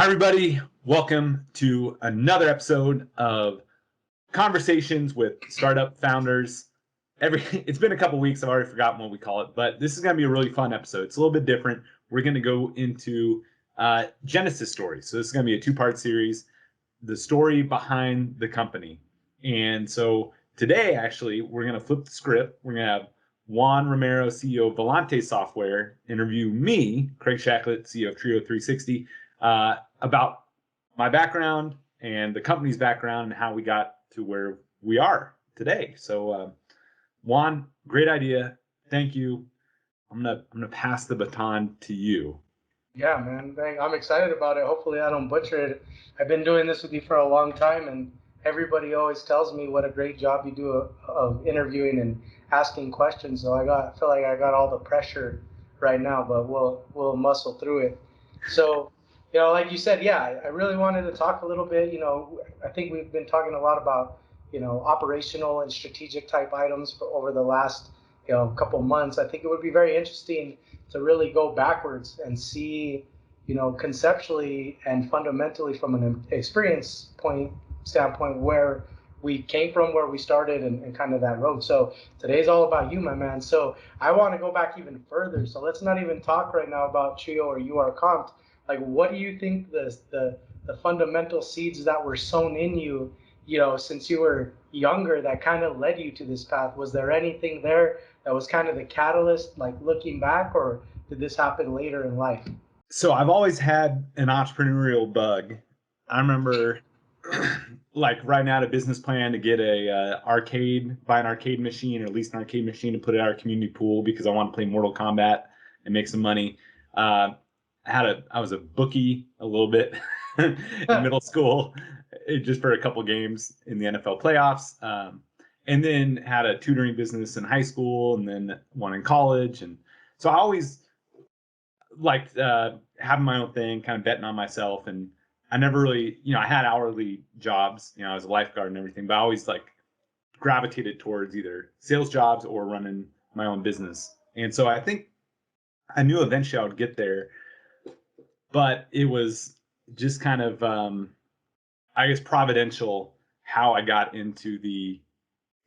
everybody. Welcome to another episode of Conversations with Startup Founders. It's been a couple weeks. I've already forgotten what we call it, but this is going to be a really fun episode. It's a little bit different. We're going to go into Genesis stories. So this is going to be a two-part series, the story behind the company. And so today, actually, we're going to flip the script. We're going to have Juan Romero, CEO of Volante Software, interview me, Craig Shacklett, CEO of TRIO360, about my background and the company's background and how we got to where we are today. So, Juan, great idea. Thank you. I'm gonna pass the baton to you. Yeah, man. I'm excited about it. Hopefully, I don't butcher it. I've been doing this with you for a long time, and everybody always tells me what a great job you do of interviewing and asking questions. So I feel like I got all the pressure right now, but we'll muscle through it. So, like you said, yeah, I really wanted to talk a little bit. I think we've been talking a lot about operational and strategic type items over the last couple months. I think it would be very interesting to really go backwards and see, conceptually and fundamentally from an experience standpoint where we came from, where we started, and kind of that road. So today's all about you, my man. So I want to go back even further. So let's not even talk right now about Trio or URComped. Like, what do you think the fundamental seeds that were sown in you, since you were younger, that kind of led you to this path? Was there anything there that was kind of the catalyst, like looking back, or did this happen later in life? So I've always had an entrepreneurial bug. I remember like writing out a business plan to get buy an arcade machine, or at least an arcade machine to put at our community pool because I want to play Mortal Kombat and make some money. I was a bookie a little bit in middle school, just for a couple games in the NFL playoffs. And then had a tutoring business in high school, and then one in college. And so I always liked having my own thing, kind of betting on myself. And I never really, I had hourly jobs, I was a lifeguard and everything, but I always gravitated towards either sales jobs or running my own business. And so I think I knew eventually I would get there, but it was just kind of, I guess, providential how I got into the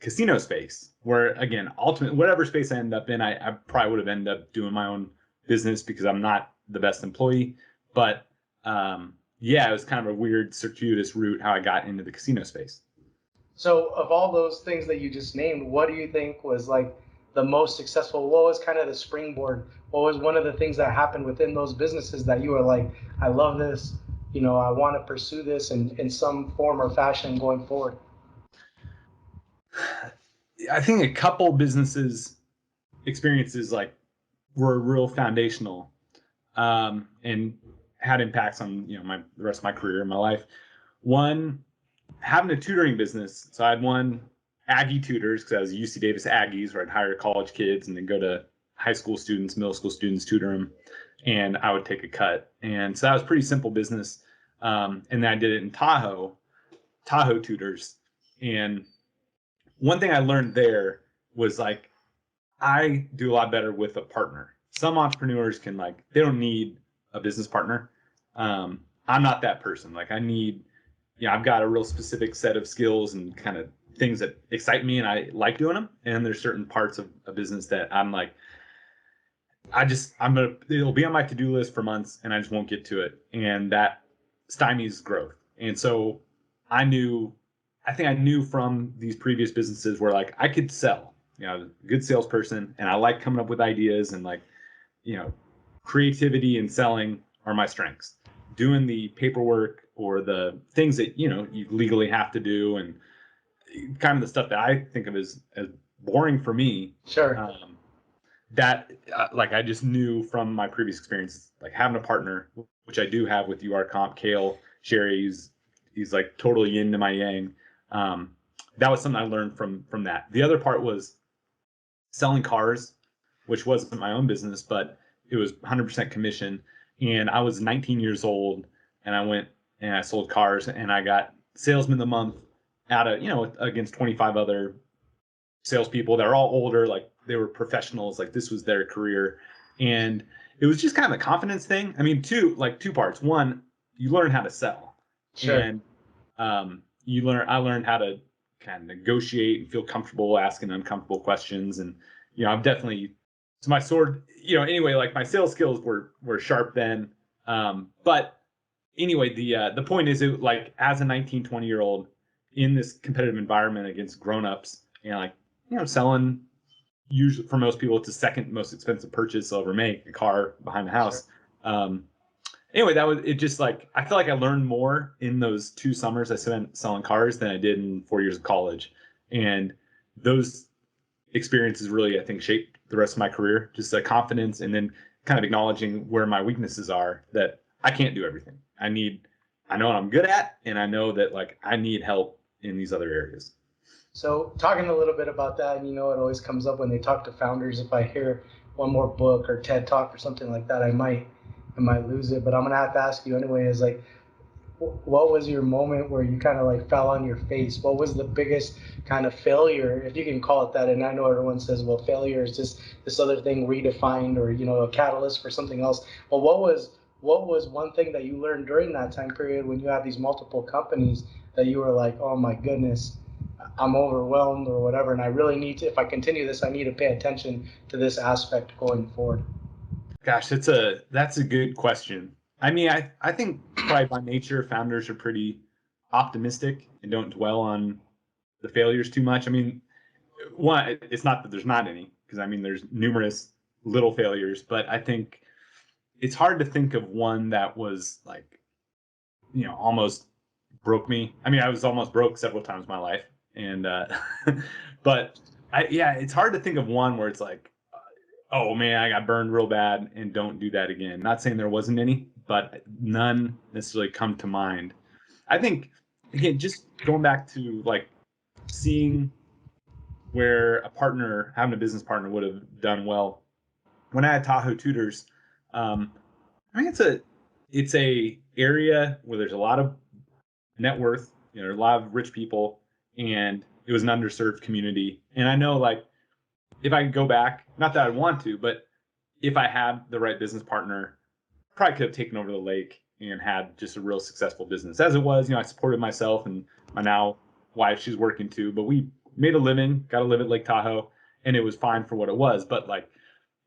casino space, where, again, ultimately, whatever space I end up in, I probably would have ended up doing my own business because I'm not the best employee. But yeah, it was kind of a weird, circuitous route how I got into the casino space. So of all those things that you just named, what do you think was the most successful? What was kind of the springboard? What was one of the things that happened within those businesses that you were like, I love this, I want to pursue this in some form or fashion going forward? I think a couple businesses experiences were real foundational, and had impacts on the rest of my career and my life. One, having a tutoring business. So I had one, Aggie Tutors, because I was UC Davis Aggies, where I'd hire college kids and then go to high school students, middle school students, tutor them, and I would take a cut. And so that was pretty simple business. And then I did it in Tahoe Tutors. And one thing I learned there was I do a lot better with a partner. Some entrepreneurs can they don't need a business partner. I'm not that person. I need, I've got a real specific set of skills and kind of things that excite me, and I like doing them. And there's certain parts of a business that I'm it'll be on my to-do list for months and I just won't get to it. And that stymies growth. And so I think I knew from these previous businesses where I could sell, I was a good salesperson, and I like coming up with ideas, and creativity and selling are my strengths. Doing the paperwork or the things that, you legally have to do, and kind of the stuff that I think of as boring for me. Sure. I just knew from my previous experience, having a partner, which I do have with URComped, Kale, Sherry, he's totally yin to my yang. That was something I learned from that. The other part was selling cars, which wasn't my own business, but it was 100% commission. And I was 19 years old, and I went and I sold cars, and I got salesman of the month out of, against 25 other salespeople that are all older, they were professionals, this was their career. And it was just kind of a confidence thing. I mean, two parts. One, you learn how to sell. Sure. And I learned how to kind of negotiate and feel comfortable asking uncomfortable questions. And, I've definitely, so my sword, anyway, like my sales skills were sharp then. But anyway, the point is, like, as a 19, 20-year-old in this competitive environment against grownups, and like, selling, usually for most people, it's the second most expensive purchase they'll ever make, a car behind the house. Sure. Anyway, that was it. Just like, I feel like I learned more in those 2 summers I spent selling cars than I did in 4 years of college. And those experiences really, I think, shaped the rest of my career. Just the confidence, and then kind of acknowledging where my weaknesses are, that I can't do everything. I know what I'm good at, and I know that, like, I need help in these other areas. So talking a little bit about that, and it always comes up when they talk to founders. If I hear one more book or TED Talk or something like that, I might lose it. But I'm gonna have to ask you anyway. Is like, what was your moment where you kind of like fell on your face? What was the biggest kind of failure, if you can call it that? And I know everyone says, well, failure is just this other thing redefined, or a catalyst for something else. But what was one thing that you learned during that time period when you had these multiple companies that you were like, oh my goodness, I'm overwhelmed or whatever, and I really need to, if I continue this, I need to pay attention to this aspect going forward? Gosh, that's a good question. I mean, I think probably by nature, founders are pretty optimistic and don't dwell on the failures too much. I mean, one, it's not that there's not any, because I mean, there's numerous little failures, but I think it's hard to think of one that was like, almost broke me. I mean, I was almost broke several times in my life, and but it's hard to think of one where it's like, oh man, I got burned real bad and don't do that again. Not saying there wasn't any, but none necessarily come to mind. I think, again, just going back to like seeing where having a business partner would have done well. When I had Tahoe Tutors, I think it's a area where there's a lot of net worth, there's a lot of rich people, and it was an underserved community. And I know, like, if I could go back, not that I want to, but if I had the right business partner, probably could have taken over the lake and had just a real successful business. As it was, I supported myself and my now wife, she's working too, but we made a living, got to live at Lake Tahoe, and it was fine for what it was. But like,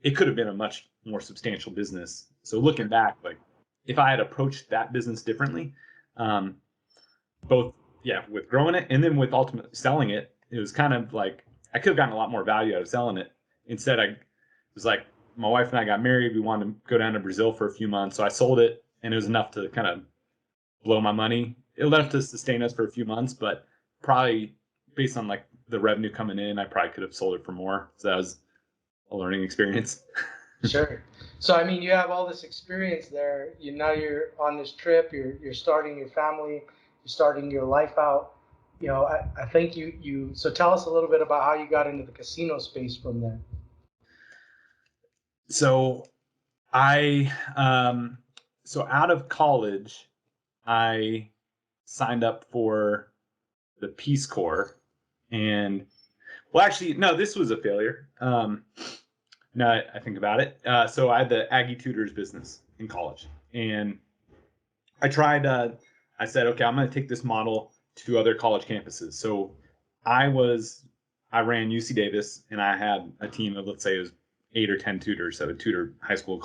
it could have been a much more substantial business. So looking back, like, if I had approached that business differently, both, with growing it and then with ultimately selling it, it was kind of like, I could have gotten a lot more value out of selling it. Instead, it was like, my wife and I got married. We wanted to go down to Brazil for a few months. So I sold it, and it was enough to kind of blow my money. It enough to sustain us for a few months, but probably based on like the revenue coming in, I probably could have sold it for more. So that was a learning experience. Sure. So I mean, you have all this experience there. Now you're on this trip. You're starting your family. You're starting your life out. I think you. So tell us a little bit about how you got into the casino space from there. So so out of college, I signed up for the Peace Corps, and well, actually, no, this was a failure. Now I think about it. So I had the Aggie Tutors business in college, and I tried. I said, okay, I'm going to take this model to other college campuses. So I ran UC Davis, and I had a team of, let's say, it was 8 or 10 tutors that would tutor high school,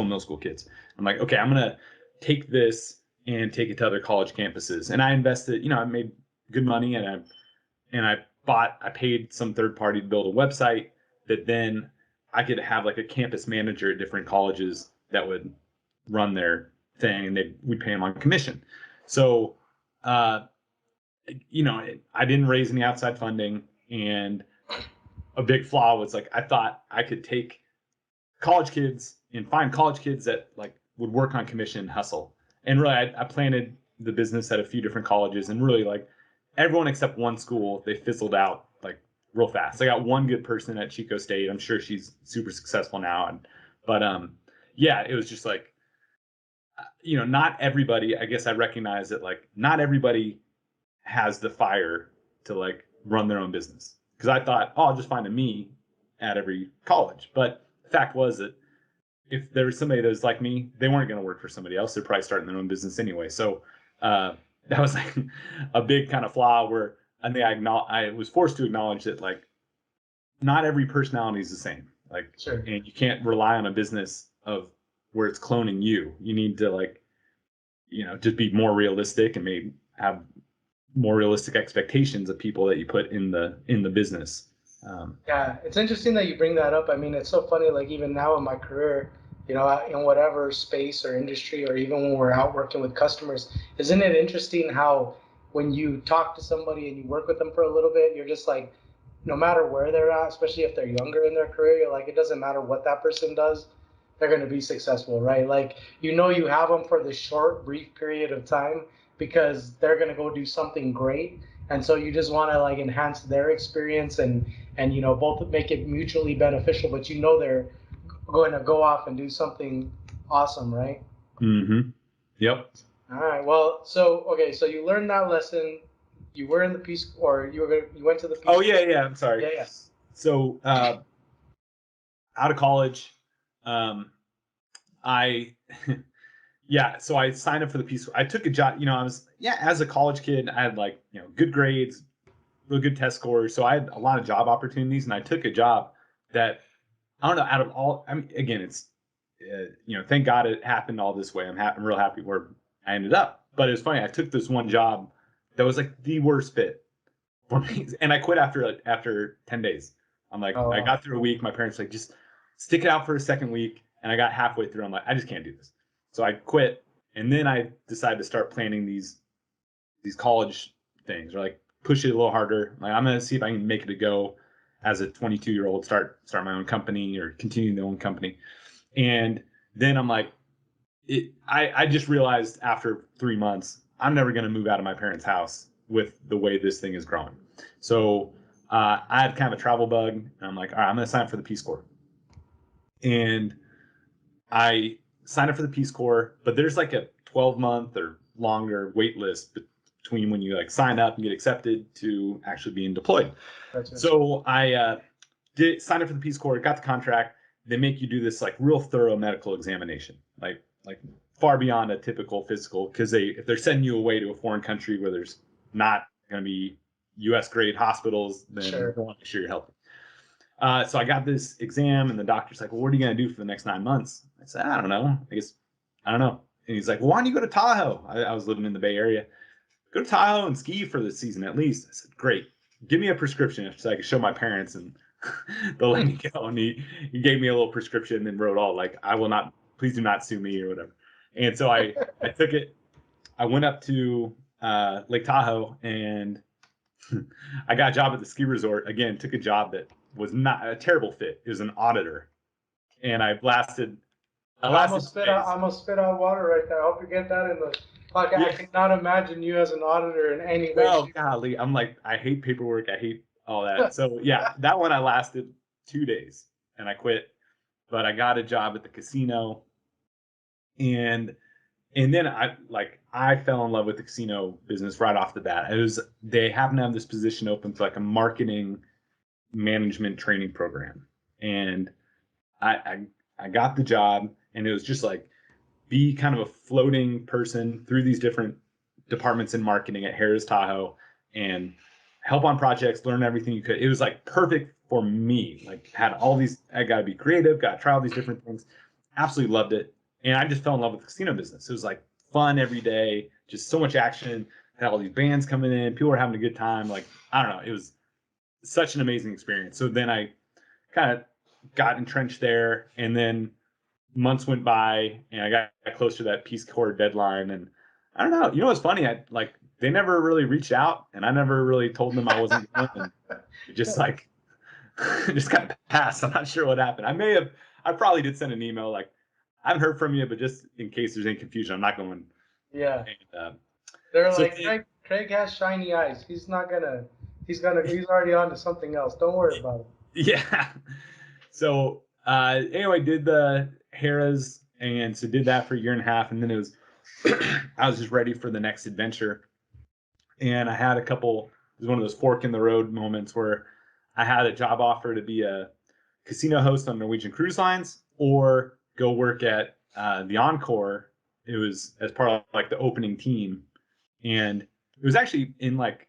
middle school kids. I'm like, okay, I'm going to take this and take it to other college campuses. And I invested, I made good money, and I paid some third party to build a website that then I could have like a campus manager at different colleges that would run their thing, and we'd pay them on commission. So, I didn't raise any outside funding, and a big flaw was like, I thought I could take college kids and find college kids that like would work on commission and hustle. And really, I planted the business at a few different colleges, and really, like, everyone except one school, they fizzled out like real fast. I got one good person at Chico State. I'm sure she's super successful now. But it was just like, not everybody, I guess I recognize that, like, not everybody has the fire to like run their own business. Because I thought, oh, I'll just find a me at every college. But the fact was that if there was somebody that was like me, they weren't going to work for somebody else. They're probably starting their own business anyway. So that was like a big kind of flaw where I think I was forced to acknowledge that like not every personality is the same. Like, Sure. and you can't rely on a business of where it's cloning you. You need to like, just be more realistic and maybe have more realistic expectations of people that you put in the business. Yeah, it's interesting that you bring that up. I mean, it's so funny, like even now in my career, in whatever space or industry, or even when we're out working with customers, isn't it interesting how when you talk to somebody and you work with them for a little bit, you're just like, no matter where they're at, especially if they're younger in their career, you're like, it doesn't matter what that person does, they're going to be successful, right? Like, you have them for the short, brief period of time because they're going to go do something great. And so you just want to like enhance their experience and both make it mutually beneficial, but they're going to go off and do something awesome, right? Mm-hmm. Yep. All right. Well, so you learned that lesson. You were in the Peace, or you went to the Peace. Oh yeah. I'm sorry. Yeah. So out of college, I so I signed up for the Peace Corps. I took a job. I was as a college kid, I had like good grades, real good test scores, so I had a lot of job opportunities, and I took a job that I don't know. Out of all, I mean, again, it's thank God it happened all this way. I'm real happy where I ended up. But it's funny. I took this one job that was like the worst fit for me, and I quit after 10 days. I'm like, I got through a week. My parents were like, just stick it out for a second week, and I got halfway through. I'm like, I just can't do this. So I quit, and then I decided to start planning these college things, or like push it a little harder. Like I'm gonna see if I can make it a go as a 22-year-old, start my own company or continue the own company. And then I'm like, I just realized after 3 months, I'm never gonna move out of my parents' house with the way this thing is growing. So I had kind of a travel bug, and I'm like, all right, I'm gonna sign up for the Peace Corps. And I signed up for the Peace Corps, but there's like a 12-month or longer wait list between when you like sign up and get accepted to actually being deployed. Gotcha. So I did sign up for the Peace Corps, got the contract. They make you do this like real thorough medical examination, like far beyond a typical physical, because if they're sending you away to a foreign country where there's not going to be U.S. grade hospitals, then Sure. they want to make sure you're healthy. So I got this exam, and the doctor's like, well, what are you going to do for the next 9 months? I said, I don't know. I don't know. And he's like, well, why don't you go to Tahoe? I was living in the Bay Area. Go to Tahoe and ski for the season at least. I said, great. Give me a prescription so I can show my parents, and they'll let me go. And he gave me a little prescription and wrote all like, I will not, please do not sue me or whatever. And so I took it. I went up to Lake Tahoe, and I got a job at the ski resort. Again, took a job that was not a terrible fit. It was an auditor. And I almost spit out water right there. I hope you get that in the podcast. Yeah. I cannot imagine you as an auditor in any way. Oh, golly. I'm like, I hate paperwork. I hate all that. So yeah, that one I lasted 2 days and I quit. But I got a job at the casino, and then I fell in love with the casino business right off the bat. They happen to have this position open for like a marketing management training program, and I got the job, and it was just like be kind of a floating person through these different departments in marketing at Harrah's Tahoe and help on projects, learn everything you could. It was like perfect for me. Like had all these, I got to be creative, got to try all these different things. Absolutely loved it. And I just fell in love with the casino business. It was like fun every day, just so much action, had all these bands coming in, people were having a good time. Like, I don't know, it was such an amazing experience. So then I kind of got entrenched there, and then months went by, and I got close to that Peace Corps deadline. And I don't know, what's funny? They never really reached out, and I never really told them I wasn't going. And it just kind of passed. I'm not sure what happened. I probably did send an email like, I haven't heard from you, but just in case there's any confusion, I'm not going. Yeah. And, they're so like, Craig has shiny eyes. He's already on to something else. Don't worry about it. Yeah. So anyway, did the Harrah's, and so did that for a year and a half, and then I was just ready for the next adventure. And I had it was one of those fork in the road moments where I had a job offer to be a casino host on Norwegian Cruise Lines or go work at the Encore. It was as part of like the opening team, and it was actually in like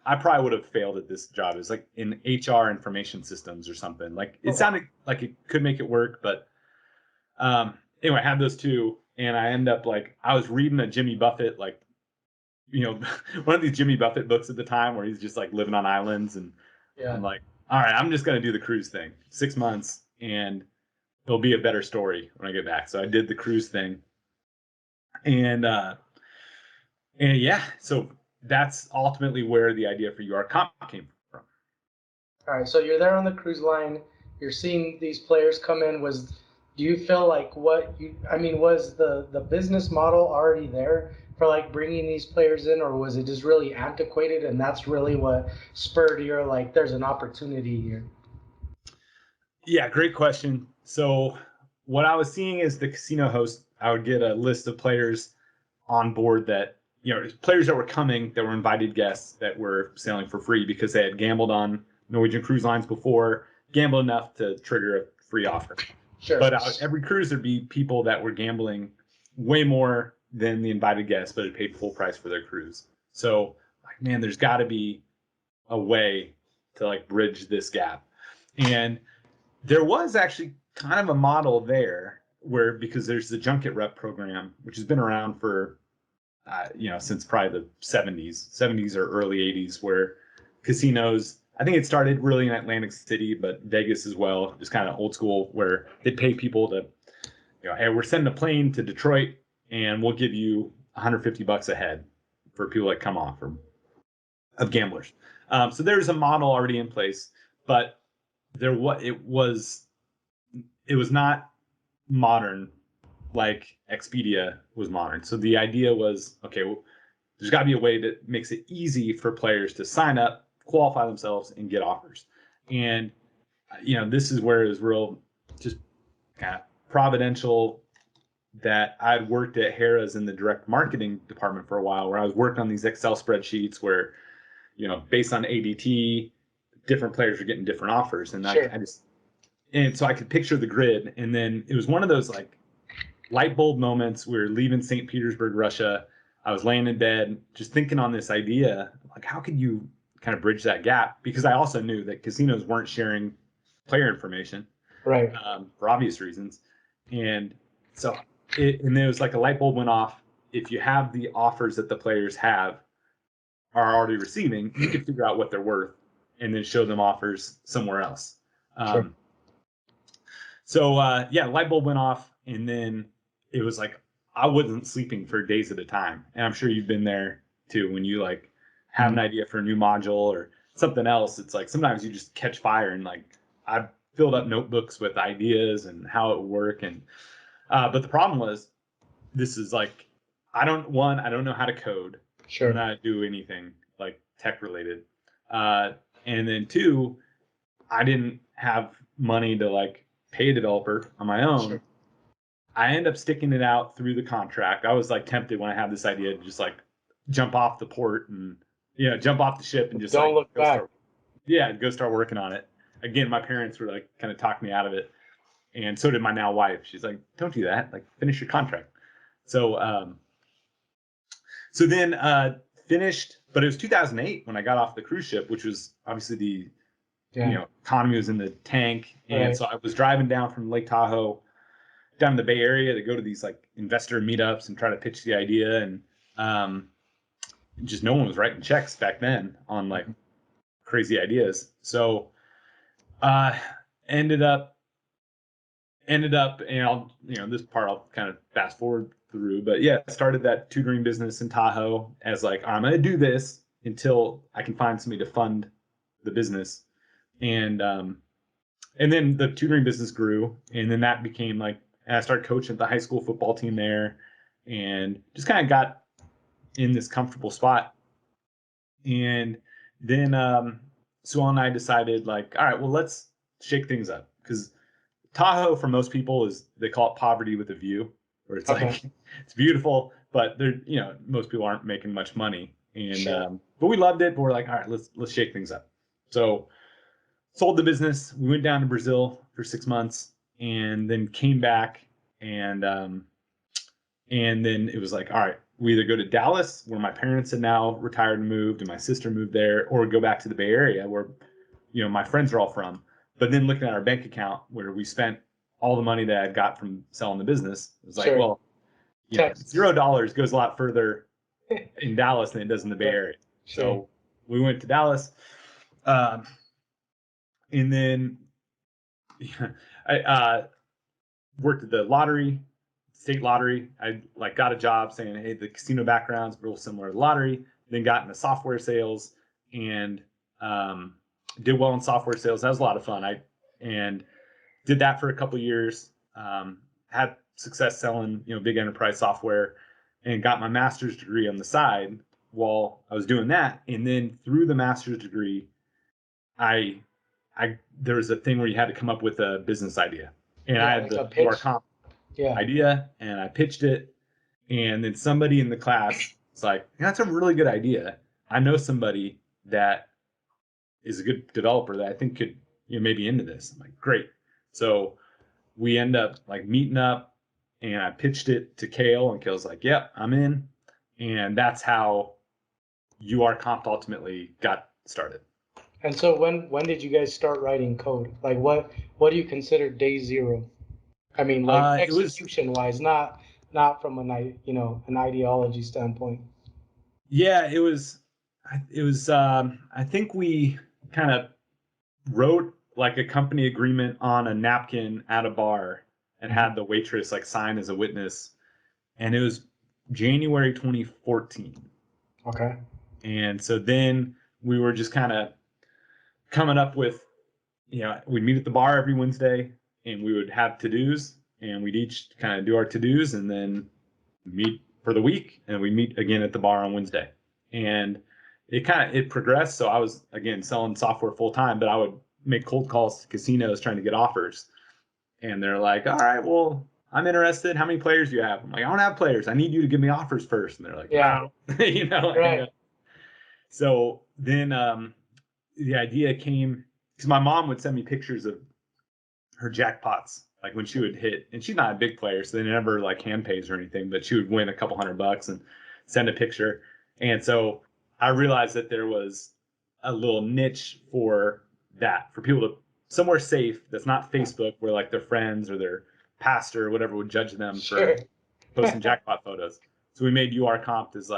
I probably would have failed at this job. It was like in HR information systems or something. Like it sounded like it could make it work, but anyway, I had those two, and I end up like I was reading a Jimmy Buffett one of these Jimmy Buffett books at the time where he's just like living on islands, and I'm like, all right, I'm just gonna do the cruise thing, 6 months, and it'll be a better story when I get back. So I did the cruise thing, and yeah, so that's ultimately where the idea for URComped came from. All right, so you're there on the cruise line. You're seeing these players come in. Do you feel like was the business model already there for like bringing these players in, or was it just really antiquated, and that's really what spurred your like, there's an opportunity here? Yeah, great question. So what I was seeing is the casino host, I would get a list of players on board that, players that were coming, that were invited guests that were sailing for free because they had gambled on Norwegian Cruise Lines before, gambled enough to trigger a free offer. Sure. But every cruise, there'd be people that were gambling way more than the invited guests, but had paid full price for their cruise. So, like, man, there's got to be a way to like bridge this gap. And there was actually kind of a model there where, because there's the junket rep program, which has been around for, since probably the 70s or early 80s, where casinos, I think it started really in Atlantic City, but Vegas as well, just kind of old school, where they'd pay people to, hey, we're sending a plane to Detroit and we'll give you $150 a head for people that come off of gamblers. So there's a model already in place, but it was not modern like Expedia was modern. So the idea was, okay, well, there's got to be a way that makes it easy for players to sign up, qualify themselves, and get offers. And this is where it was real just kind of providential that I'd worked at Harrah's in the direct marketing department for a while, where I was working on these Excel spreadsheets where, based on ADT, different players were getting different offers. And Sure. And so I could picture the grid. And then it was one of those like light bulb moments. We were leaving St. Petersburg, Russia. I was laying in bed, just thinking on this idea, like, how could you kind of bridge that gap? Because I also knew that casinos weren't sharing player information, right? For obvious reasons. And so and there was like a light bulb went off. If you have the offers that the players are already receiving, you can figure out what they're worth and then show them offers somewhere else. Sure. So light bulb went off, and then it was like I wasn't sleeping for days at a time. And I'm sure you've been there too, when you like have an idea for a new module or something else. It's like sometimes you just catch fire, and like I filled up notebooks with ideas and how it would work. And but the problem was, this is like I don't know how to code. Sure. I'm not do anything like tech related. And then two, I didn't have money to like pay a developer on my own. Sure. I end up sticking it out through the contract. I was like tempted when I had this idea to just like jump off the port and jump off the ship and just don't look back. Go start working on it. Again, my parents were like kind of talking me out of it, and so did my now wife. She's like, "Don't do that. Like, finish your contract." So then finished, but it was 2008 when I got off the cruise ship, which was obviously the economy was in the tank, and right. So I was driving down from Lake Tahoe down to the Bay Area to go to these like investor meetups and try to pitch the idea, and just no one was writing checks back then on like crazy ideas. So ended up, and I'll this part I'll kind of fast forward through, but yeah, started that tutoring business in Tahoe as like, I'm gonna do this until I can find somebody to fund the business. And then the tutoring business grew, and then that became like, and I started coaching the high school football team there, and just kind of got in this comfortable spot. And then Sue and I decided like, all right, well, let's shake things up, because Tahoe for most people they call it poverty with a view, where it's like it's beautiful, but most people aren't making much money, and sure. But we loved it. But we're like, all right, let's shake things up. So sold the business. We went down to Brazil for 6 months, and then came back and then it was like, all right, we either go to Dallas, where my parents had now retired and moved, and my sister moved there, or go back to the Bay Area, where my friends are all from. But then looking at our bank account, where we spent all the money that I got from selling the business, it was like, well, $0 goes a lot further in Dallas than it does in the Bay Area. Sure. So we went to Dallas, and then I worked at the state lottery. I got a job saying, hey, the casino background's real similar to the lottery. Then got into software sales and did well in software sales. That was a lot of fun. And did that for a couple of years. Had success selling, big enterprise software, and got my master's degree on the side while I was doing that. And then through the master's degree, there was a thing where you had to come up with a business idea, and I had the URComped idea, and I pitched it, and then somebody in the class was like, that's a really good idea. I know somebody that is a good developer that I think could, maybe into this. I'm like, great. So we end up meeting up, and I pitched it to Kale, and Kale's like, yep, I'm in. And that's how URComped ultimately got started. And so when did you guys start writing code? Like what do you consider day zero? I mean, execution wise, not from an ideology standpoint. Yeah, it was. I think we kind of wrote a company agreement on a napkin at a bar and had the waitress sign as a witness, and it was January 2014. Okay. And so then we were just kind of coming up with, we'd meet at the bar every Wednesday, and we would have to-dos, and we'd each kind of do our to-dos, and then meet for the week, and we meet again at the bar on Wednesday. And it progressed. So I was, again, selling software full time, but I would make cold calls to casinos trying to get offers. And they're like, all right, well, I'm interested. How many players do you have? I'm like, I don't have players. I need you to give me offers first. And they're like, yeah, wow. Right. So then the idea came because my mom would send me pictures of her jackpots, when she would hit, and she's not a big player, so they never hand pays or anything, but she would win a couple $100 and send a picture. And so I realized that there was a little niche for that, for people to somewhere safe that's not Facebook, where their friends or their pastor or whatever would judge them for posting jackpot photos. So we made URComped as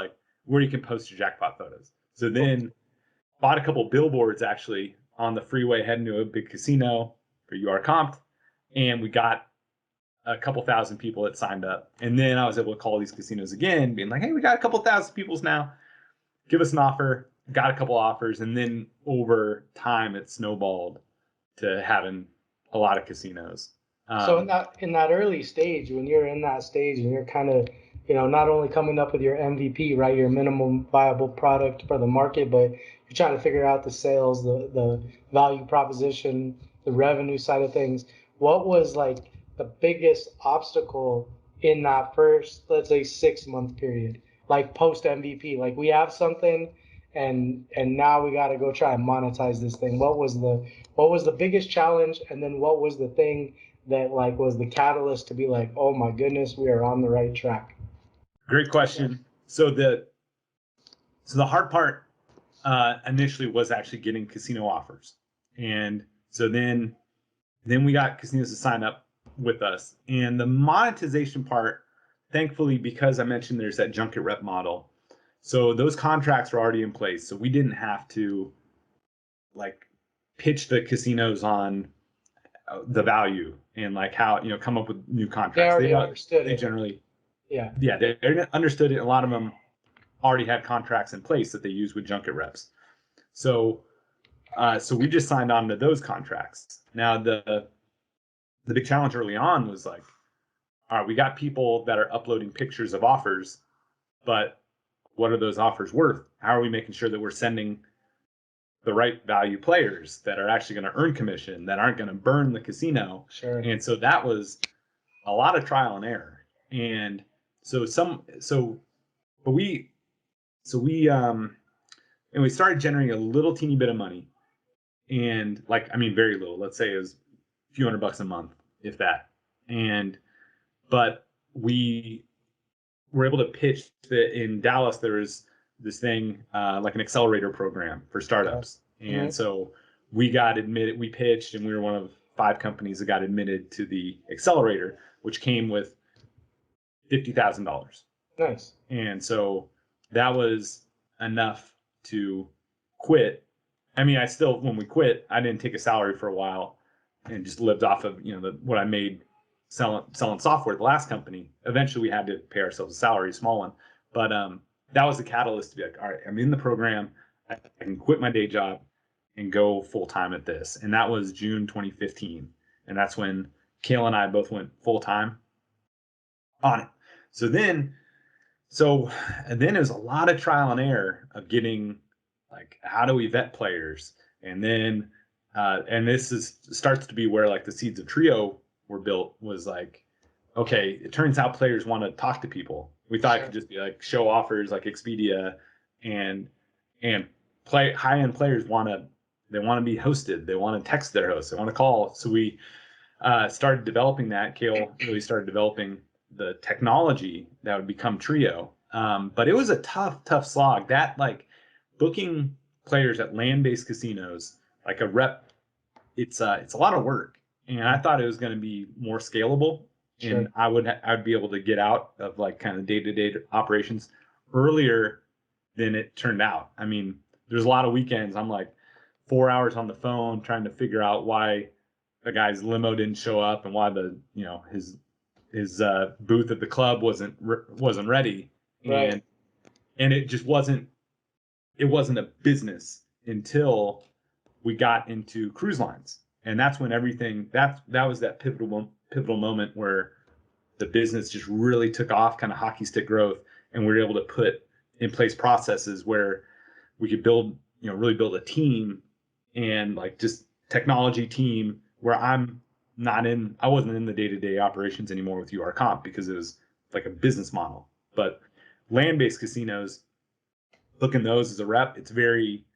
where you can post your jackpot photos. So then bought a couple billboards actually on the freeway heading to a big casino for URComped, and we got a couple thousand people that signed up. And then I was able to call these casinos again, being like, hey, we got a couple thousand people now. Give us an offer. Got a couple offers, and then over time it snowballed to having a lot of casinos. So in that early stage, when you're in that stage and you're kind of, not only coming up with your MVP, right, your minimum viable product for the market, but you're trying to figure out the sales, the value proposition, the revenue side of things. What was the biggest obstacle in that first, let's say, 6-month period, post MVP? We have something, and now we got to go try and monetize this thing. What was the biggest challenge, and then what was the thing that was the catalyst to be oh my goodness, we are on the right track? Great question. So the hard part initially was actually getting casino offers, and so then we got casinos to sign up with us, and the monetization part, thankfully, because I mentioned there's that junket rep model, so those contracts were already in place, so we didn't have to pitch the casinos on the value and how come up with new contracts. They understood it. Generally, yeah, they understood it. A lot of them already had contracts in place that they use with junket reps. So we just signed on to those contracts. Now the big challenge early on was all right, we got people that are uploading pictures of offers, but what are those offers worth? How are we making sure that we're sending the right value players that are actually going to earn commission, that aren't going to burn the casino? Sure. And so that was a lot of trial and error. And we started generating a little teeny bit of money, and very little. Let's say it was a few $100 a month, if that. And but we were able to pitch that in Dallas. There was this thing like an accelerator program for startups, and so we got admitted. We pitched, and we were one of 5 companies that got admitted to the accelerator, which came with $50,000. Nice. And so that was enough to quit. I mean, I still, when we quit, I didn't take a salary for a while and just lived off of, what I made selling software at the last company. Eventually we had to pay ourselves a salary, a small one. But that was the catalyst to be like, all right, I'm in the program. I can quit my day job and go full time at this. And that was June 2015. And that's when Kale and I both went full time on it. So then it was a lot of trial and error of getting, like, how do we vet players? And then, and this starts to be where, like, the seeds of Trio were built, was like, okay, it turns out players want to talk to people. We thought it could just be like show offers like Expedia, and high-end players want to be hosted. They want to text their host. They want to call. So we started developing that. Kale really started developing the technology that would become Trio. But it was a tough slog. That, like, booking players at land-based casinos, like a rep, it's a lot of work. And I thought it was going to be more scalable, and I'd be able to get out of, like, kind of day-to-day operations earlier than it turned out. I mean, there's a lot of weekends I'm like 4 hours on the phone trying to figure out why the guy's limo didn't show up and why his booth at the club wasn't ready, and it just wasn't a business until we got into cruise lines. And that's when everything, that was that pivotal moment where the business just really took off, kind of hockey stick growth, and we were able to put in place processes where we could really build a team, and, like, just technology team, where I wasn't in the day-to-day operations anymore with URComped because it was like a business model. But land-based casinos, booking those as a rep, it's very,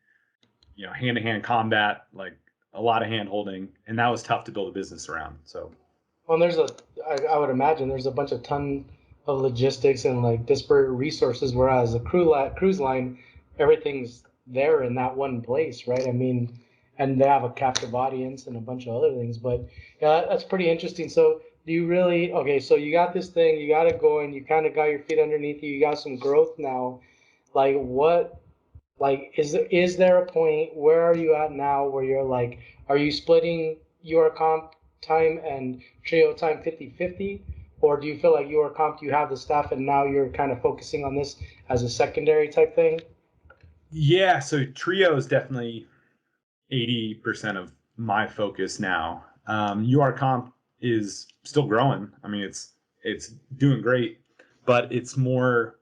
hand-to-hand combat, like a lot of hand-holding, and that was tough to build a business around. So, well, I would imagine there's a ton of logistics and, like, disparate resources, whereas a cruise line, everything's there in that one place, right? I mean, and they have a captive audience and a bunch of other things. But yeah, that's pretty interesting. So do you really, okay, so you got this thing, you got it going, you kind of got your feet underneath you got some growth now. Like, is there a point, where are you at now where you're like, are you splitting your comp time and Trio time 50-50? Or do you feel like URComped, you have the staff and now you're kind of focusing on this as a secondary type thing? Yeah, so Trio is definitely 80% of my focus now. URComped is still growing. I mean, it's doing great, but it's a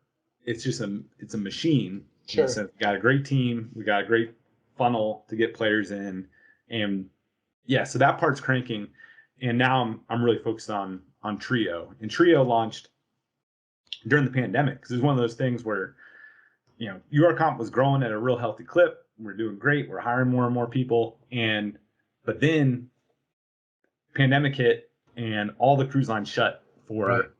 machine. Sure. We got a great team. We got a great funnel to get players in, and yeah, so that part's cranking. And now I'm really focused on Trio. And Trio launched during the pandemic because it was one of those things where, URComped was growing at a real healthy clip. We're doing great. We're hiring more and more people. But then pandemic hit and all the cruise lines shut for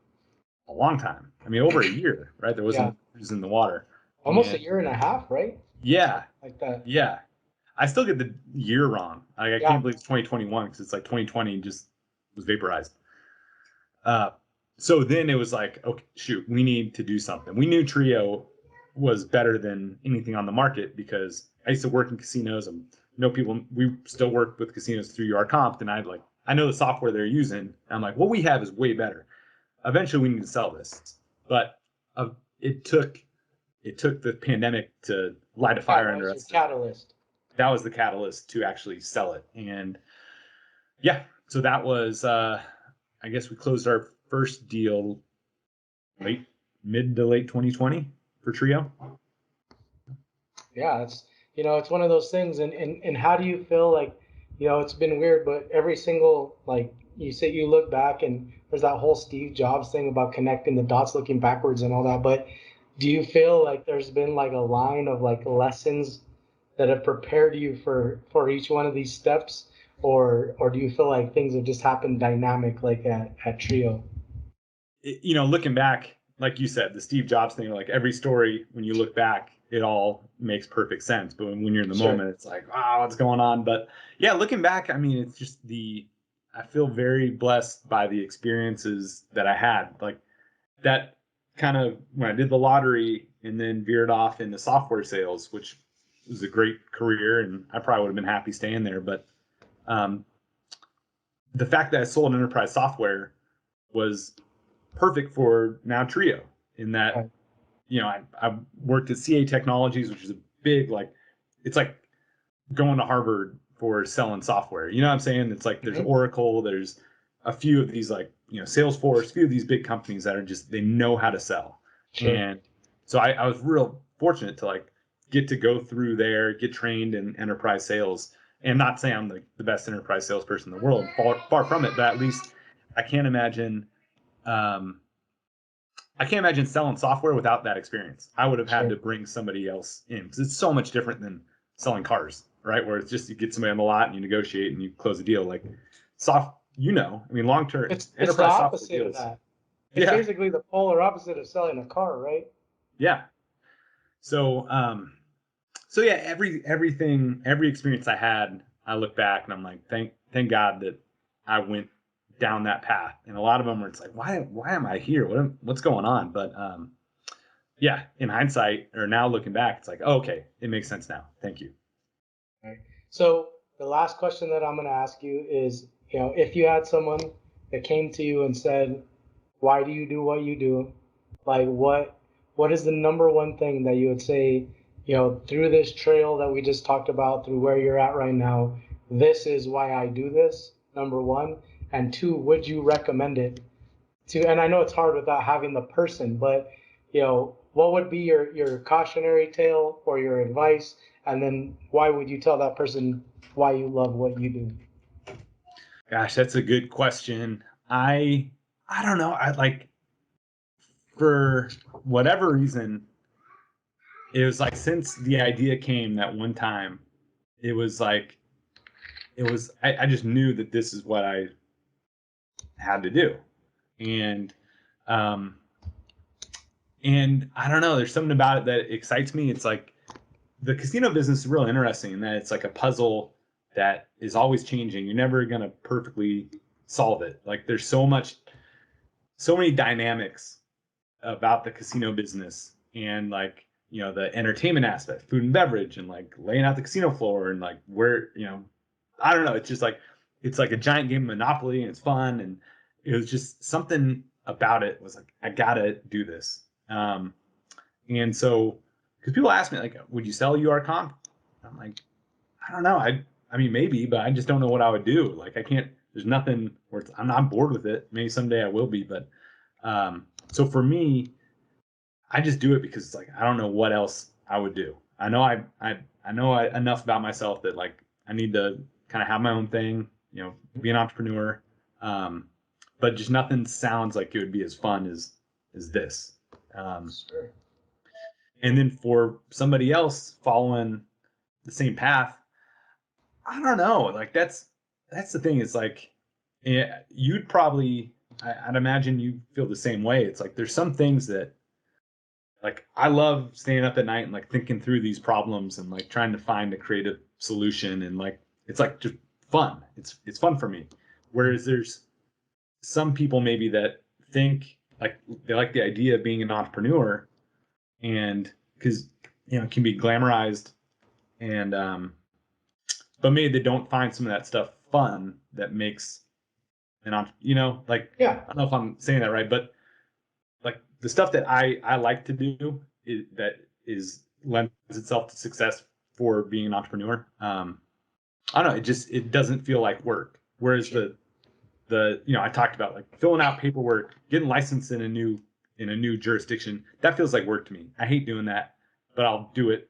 a long time. I mean, over a year, right? There wasn't cruise in the water. Almost a year and a half, right? Yeah. Like that. Yeah. I still get the year wrong. I can't believe it's 2021 because it's like 2020 just was vaporized. So then it was like, okay, shoot, we need to do something. We knew Trio was better than anything on the market because I used to work in casinos and know people. We still work with casinos through URComped, and I know the software they're using. I'm like, what we have is way better. Eventually, we need to sell this, but it took the pandemic to light a fire under us. Catalyst. That was the catalyst to actually sell it, and yeah, so that was. I guess we closed our first deal mid to late 2020 for Trio. Yeah, it's one of those things. And how do you feel like, it's been weird, but every single, like you say, you look back and there's that whole Steve Jobs thing about connecting the dots, looking backwards and all that. But do you feel like there's been like a line of like lessons that have prepared you for each one of these steps? Or do you feel like things have just happened dynamic like at Trio? looking back, like you said, the Steve Jobs thing, like every story, when you look back, it all makes perfect sense. But when you're in the moment, it's like, wow, what's going on? But yeah, looking back, I mean, it's just I feel very blessed by the experiences that I had. Like that kind of when I did the lottery and then veered off into software sales, which was a great career, and I probably would have been happy staying there. But the fact that I sold enterprise software was perfect for now Trio, in that I worked at CA Technologies, which is a big, like, it's like going to Harvard for selling software. You know what I'm saying? It's like there's Oracle, there's a few of these, like, Salesforce, a few of these big companies that are just, they know how to sell. And so I was real fortunate to like get to go through there, get trained in enterprise sales. And not say I'm the best enterprise salesperson in the world, far from it, but at least I can't imagine selling software without that experience. I would have had to bring somebody else in, because it's so much different than selling cars, right? Where it's just you get somebody on the lot and you negotiate and you close a deal. Like I mean, long term, it's the opposite of that. It's basically the polar opposite of selling a car, right? Yeah. So yeah, every experience I had, I look back and I'm like, thank God that I went down that path. And a lot of them were, it's like, why am I here? What's going on? But yeah, in hindsight, or now looking back, it's like, oh, okay, it makes sense now. Thank you. Right. So the last question that I'm going to ask you is, if you had someone that came to you and said, why do you do what you do? Like, what is the number one thing that you would say, through this trail that we just talked about, through where you're at right now, this is why I do this, number one. And two, would you recommend it to, and I know it's hard without having the person, but, what would be your cautionary tale or your advice? And then why would you tell that person why you love what you do? Gosh, that's a good question. I don't know. I like, for whatever reason, it was like, since the idea came that one time, it was like, I just knew that this is what I had to do. And I don't know, there's something about it that excites me. It's like, the casino business is real interesting in that it's like a puzzle that is always changing. You're never going to perfectly solve it. Like, there's so many dynamics about the casino business, and like, the entertainment aspect, food and beverage, and like laying out the casino floor, and like where, I don't know. It's just like, it's like a giant game of Monopoly, and it's fun. And it was just something about it was like, I gotta do this. And so, because people ask me, like, would you sell URComped? I'm like, I don't know. I mean, maybe, but I just don't know what I would do. Like, I can't, there's nothing where I'm not bored with it. Maybe someday I will be, but so for me, I just do it because it's like, I don't know what else I would do. I know I know enough about myself that like, I need to kind of have my own thing, be an entrepreneur. But just nothing sounds like it would be as fun as this. Sure. And then for somebody else following the same path, I don't know. Like, that's the thing. It's like, you'd probably, I'd imagine you feel the same way. It's like, there's some things that, like, I love staying up at night and like thinking through these problems and like trying to find a creative solution, and like, it's like just fun. It's fun for me. Whereas there's some people maybe that think like they like the idea of being an entrepreneur, and because it can be glamorized, and but maybe they don't find some of that stuff fun that makes like, I don't know if I'm saying that right, but like the stuff that I like to do lends itself to success for being an entrepreneur. I don't know, it doesn't feel like work. Whereas I talked about like filling out paperwork, getting licensed in a new jurisdiction, that feels like work to me. I hate doing that, but I'll do it.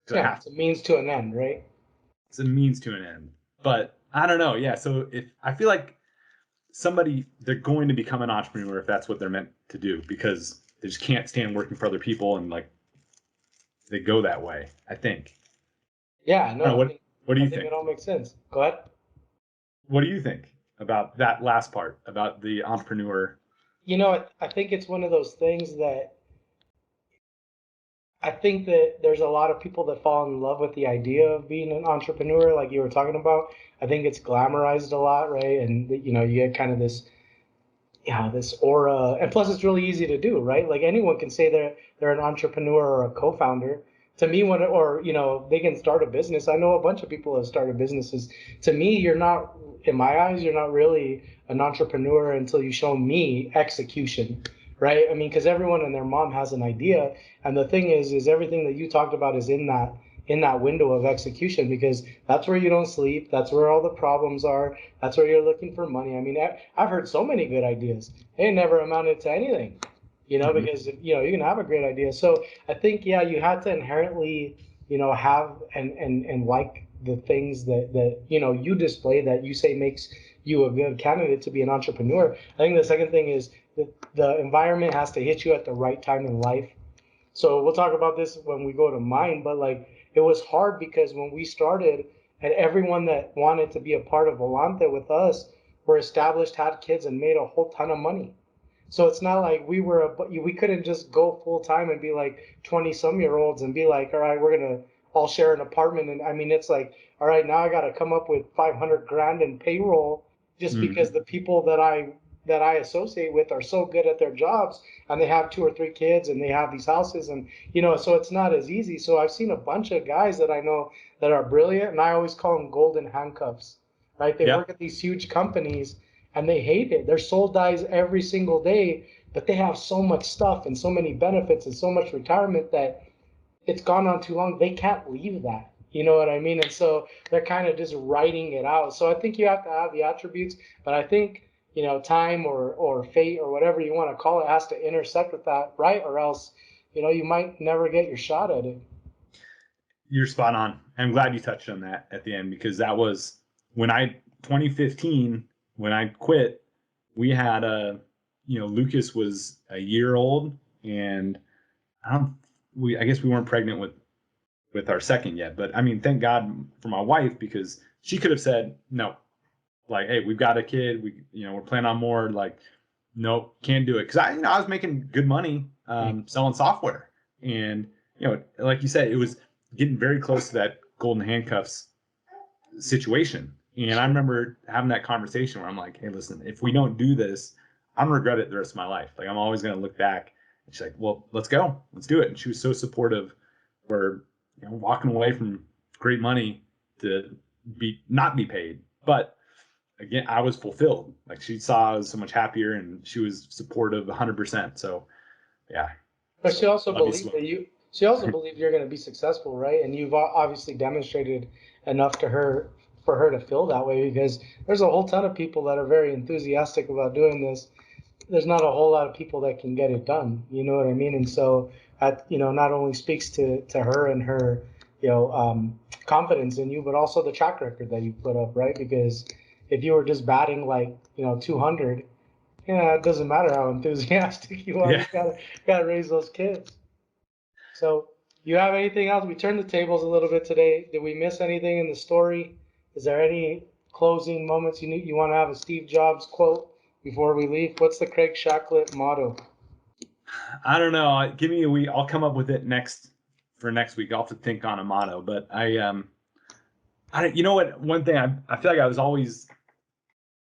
Yeah, it's a means to an end, right? It's a means to an end. But I don't know. Yeah. So if I feel like they're going to become an entrepreneur if that's what they're meant to do, because they just can't stand working for other people, and like they go that way, I think. Yeah, no. What do you think? I think it all makes sense. Go ahead. What do you think about that last part about the entrepreneur? You know, I think it's one of those things that I think that there's a lot of people that fall in love with the idea of being an entrepreneur, like you were talking about. I think it's glamorized a lot, right? And you know, you get kind of this, yeah, this aura, and plus it's really easy to do, right? Like anyone can say they're an entrepreneur or a co-founder. To me, when or you know, they can start a business. I know a bunch of people have started businesses. To me, you're not, in my eyes, you're not really an entrepreneur until you show me execution, right? I mean, because everyone and their mom has an idea, and the thing is everything that you talked about is in that window of execution, because that's where you don't sleep, that's where all the problems are, that's where you're looking for money. I mean, I've heard so many good ideas, they never amounted to anything, you know, Mhm. because you know, you can have a great idea. So I think, yeah, you had to inherently, you know, have and like the things that you know you display that you say makes you a good candidate to be an entrepreneur. I think the second thing is that the environment has to hit you at the right time in life. So we'll talk about this when we go to mine, but like it was hard because when we started, and everyone that wanted to be a part of Volante with us were established, had kids, and made a whole ton of money. So it's not like we couldn't just go full time and be like 20 some year olds and be like, all right, we're gonna all share an apartment. And I mean, it's like, all right, now I got to come up with 500 grand in payroll just because Mhm. the people that I associate with are so good at their jobs, and they have two or three kids and they have these houses, and you know, so it's not as easy. So I've seen a bunch of guys that I know that are brilliant, and I always call them golden handcuffs, right? They Yeah. work at these huge companies and they hate it. Their soul dies every single day, but they have so much stuff and so many benefits and so much retirement that it's gone on too long. They can't leave that. You know what I mean? And so they're kind of just writing it out. So I think you have to have the attributes, but I think, you know, time or fate or whatever you want to call it has to intersect with that, right? Or else, you know, you might never get your shot at it. You're spot on. I'm glad you touched on that at the end because that was when 2015 when I quit. We had Lucas was a year old, and I don't I guess we weren't pregnant with our second yet. But I mean, thank God for my wife because she could have said no, like, hey, we've got a kid, we're planning on more, like, nope, can't do it because I was making good money selling software, and like you said, it was getting very close to that golden handcuffs situation. And I remember having that conversation where I'm like, hey, listen, if we don't do this, I'm gonna regret it the rest of my life. Like, I'm always gonna look back. And she's like, well, let's go, let's do it. And she was so supportive. Where walking away from great money to be not be paid, but again, I was fulfilled. Like, she saw I was so much happier, and she was supportive 100%. So yeah, But she so also love you, believed Sloan. that she also believed you're going to be successful, right? And you've obviously demonstrated enough to her for her to feel that way, because there's a whole ton of people that are very enthusiastic about doing this. There's not a whole lot of people that can get it done. You know what I mean? And so that, you know, not only speaks to her and her, you know, confidence in you, but also the track record that you put up, right? Because if you were just batting like, you know, 200, yeah, it doesn't matter how enthusiastic you are. Yeah. You gotta raise those kids. So, you have anything else? We turned the tables a little bit today. Did we miss anything in the story? Is there any closing moments you want to have a Steve Jobs quote before we leave? What's the Craig Shacklett motto? I don't know. Give me a week. I'll come up with it next week. I'll have to think on a motto. But you know what? One thing I feel like I was always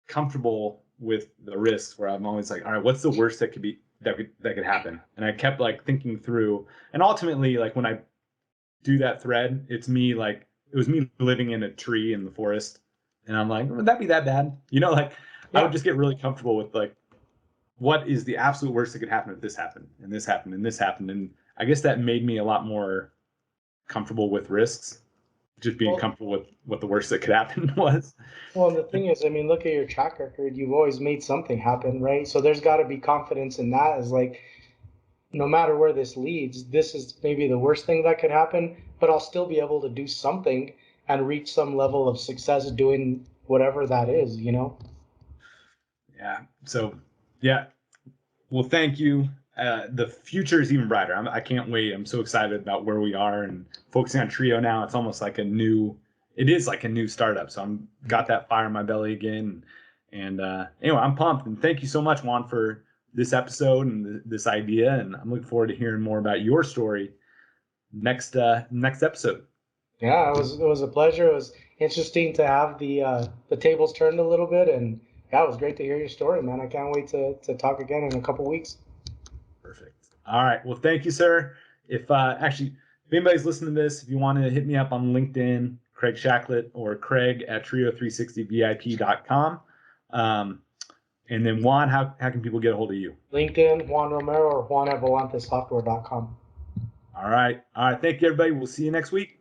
comfortable with the risks, where I'm always like, all right, what's the worst that could happen? And I kept like thinking through, and ultimately, like, when I do that thread, it was me living in a tree in the forest, and I'm like, would that be that bad? Like, I would Yeah. just get really comfortable with, like, what is the absolute worst that could happen if this happened and this happened and this happened. And I guess that made me a lot more comfortable with risks, just being Well, comfortable with what the worst that could happen was. well, and the thing is, I mean, look at your track record. You've always made something happen, right? So there's got to be confidence in that. As like, no matter where this leads, this is maybe the worst thing that could happen, but I'll still be able to do something and reach some level of success doing whatever that is, you know? Yeah. So, yeah. Well, thank you. The future is even brighter. I can't wait. I'm so excited about where we are and focusing on Trio now. It's almost like it is like a new startup. So I'm got that fire in my belly again. And anyway, I'm pumped. And thank you so much, Juan, for this episode and this idea, and I'm looking forward to hearing more about your story next episode. Yeah, it was a pleasure. It was interesting to have the tables turned a little bit, and yeah, it was great to hear your story, man. I can't wait to talk again in a couple weeks. Perfect. All right. Well, thank you, sir. If anybody's listening to this, if you want to hit me up on LinkedIn, Craig Shacklett, or Craig at TRIO360VIP.com. And then Juan, how can people get a hold of you? LinkedIn, Juan Romero, or Juan at VolanteSoftware.com. All right. Thank you, everybody. We'll see you next week.